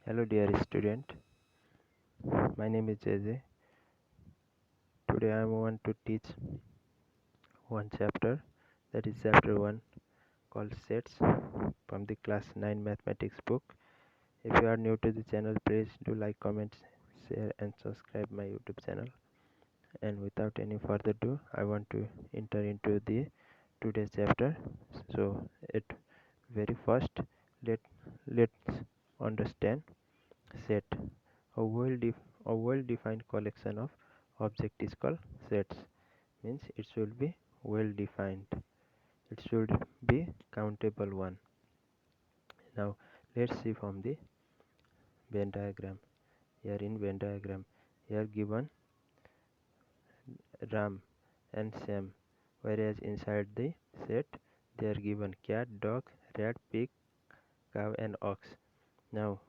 Hello dear student, my name is JJ. Today I want to teach one chapter, that is chapter 1, called sets, from the class 9 mathematics book. If you are new to the channel, please do like, comment, share and subscribe my YouTube channel. And without any further ado, I want to enter into the today's chapter. So at very first, let let's understand set. A well-defined collection of object is called sets. Means it should be well defined. It should be countable one. Now let's see from the Venn diagram. Here in Venn diagram, here given Ram and Sam, whereas inside the set they are given cat, dog, rat, pig, cow and ox. Now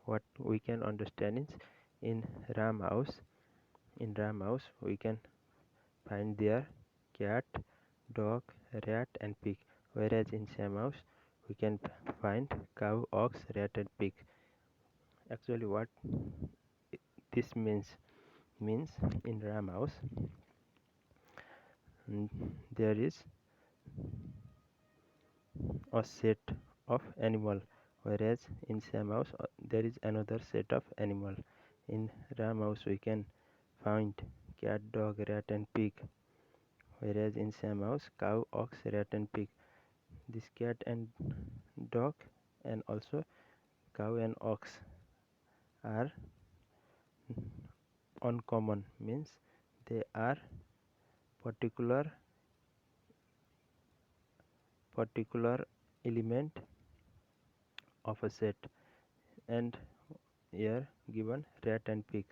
what we can understand is in Ram house, we can find there cat, dog, rat and pig, whereas in Sam house we can find cow, ox, rat and pig. Actually what this means in Ram house there is a set of animal, whereas in Sam house there is another set of animal. In Ram house we can find cat, dog, rat and pig, whereas in Sam house cow, ox, rat and pig. This cat and dog and also cow and ox are uncommon, means they are particular element of a set. And here given rat and pig,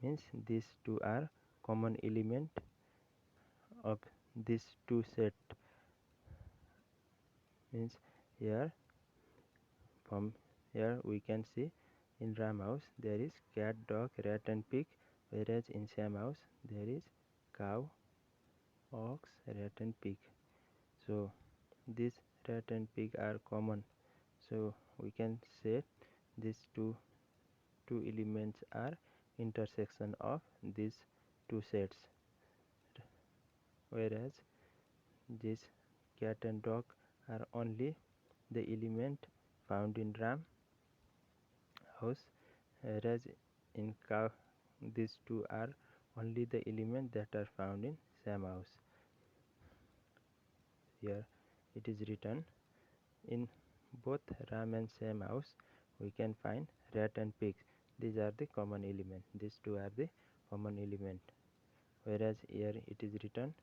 means these two are common element of these two set. Means here from here we can see in Ram house there is cat, dog, rat and pig, whereas in Sam house there is cow, ox, rat and pig. So these rat and pig are common, so we can say these two elements are intersection of these two sets, whereas this cat and dog are only the element found in Ram house, whereas in cow these two are only the element that are found in Sam house. Here it is written in both Ram and Sam house we can find rat and pig. These are the common element. These two are the common element. Whereas here it is written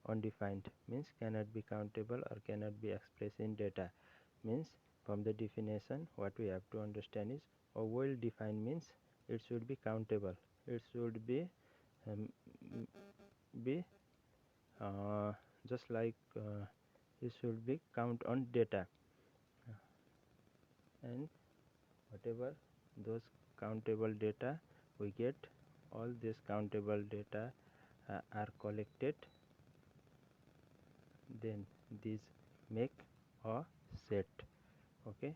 undefined, means cannot be countable or cannot be expressed in data. Means from the definition what we have to understand is a well defined means it should be countable. It should um, be just like it should be count on data, and whatever those countable data we get, all this countable data are collected, then these make a set. Okay,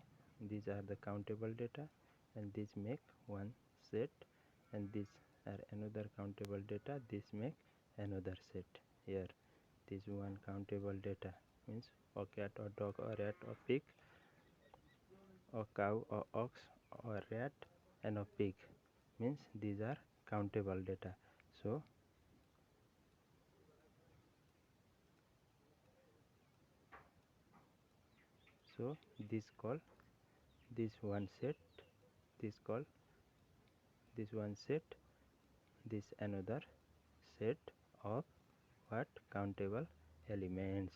these are the countable data and these make one set, and these are another countable data, this make another set. Here this one countable data means a cat or dog or rat or pig or cow or ox or rat and a pig, means these are countable data. So this call this one set, this call this one set, this another set of what countable elements.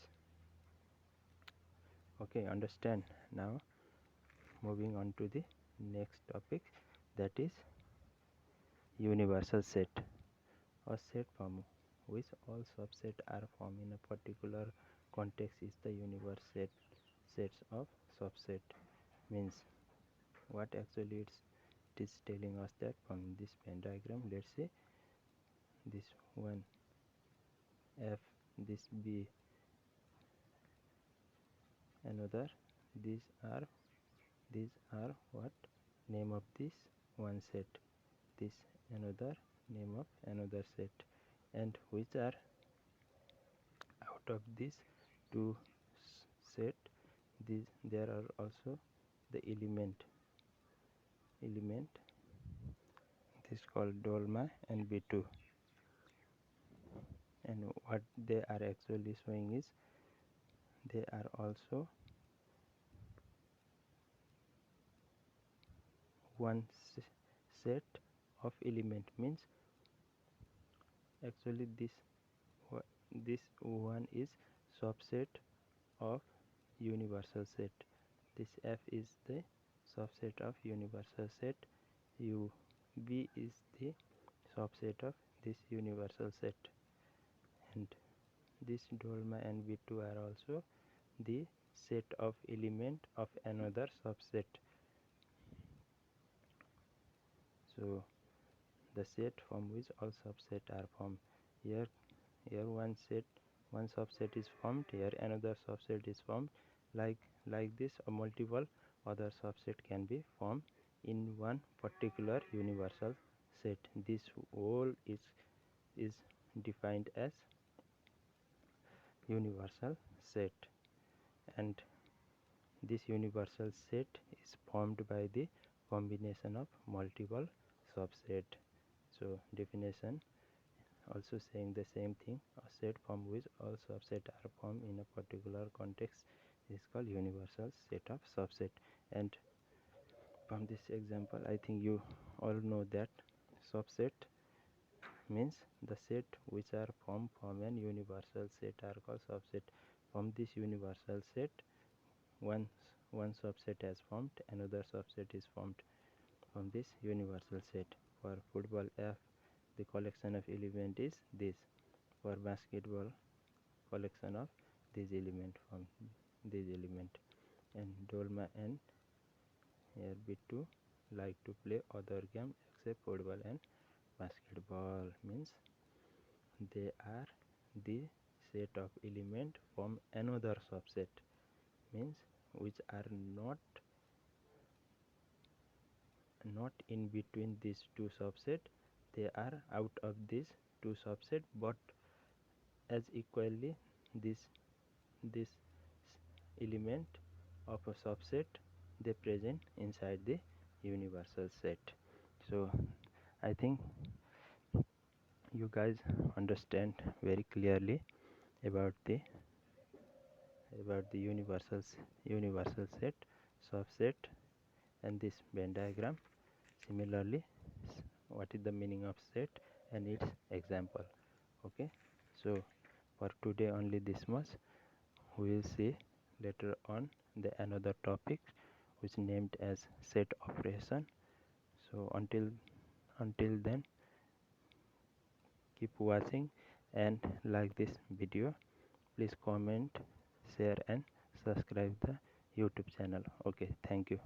Okay, understand. Now moving on to the next topic, that is universal set. A set from which all subsets are formed in a particular context is the universe set. Sets of subset means what actually it is telling us that from this Venn diagram. Let's say this one F, this B, another, these are what name of this one set, this another name of another set, and which are out of these two set, there are also the element this called Dolma and B2, and what they are actually showing is they are also one set of element, means actually this one is subset of universal set. This F is the subset of universal set, U B is the subset of this universal set, and this Dolma and B2 are also the set of element of another subset. So the set from which all subset are formed. Here one subset is formed, here another subset is formed. Like this, a multiple other subset can be formed in one particular universal set. This whole is defined as universal set, and this universal set is formed by the combination of multiple subset. So definition also saying the same thing, a set from which all subset are formed in a particular context is called universal set of subset. And from this example, I think you all know that subset means the set which are formed from an universal set are called subset. From this universal set, once one subset has formed, another subset is formed from this universal set. For football F, the collection of element is this. For basketball, collection of this element from this element. And Dolma and here B2 like to play other game except football and basketball, means they are the set of element from another subset, means which are not in between these two subset, they are out of these two subset, but as equally this element of a subset they present inside the universal set. So I think you guys understand very clearly about the universal set, subset, and this Venn diagram. Similarly, what is the meaning of set and its example. Okay, so for today only this much. We will see later on the another topic which named as set operation. So until then, keep watching and like this video. Please comment, share and subscribe the YouTube channel. Okay, thank you.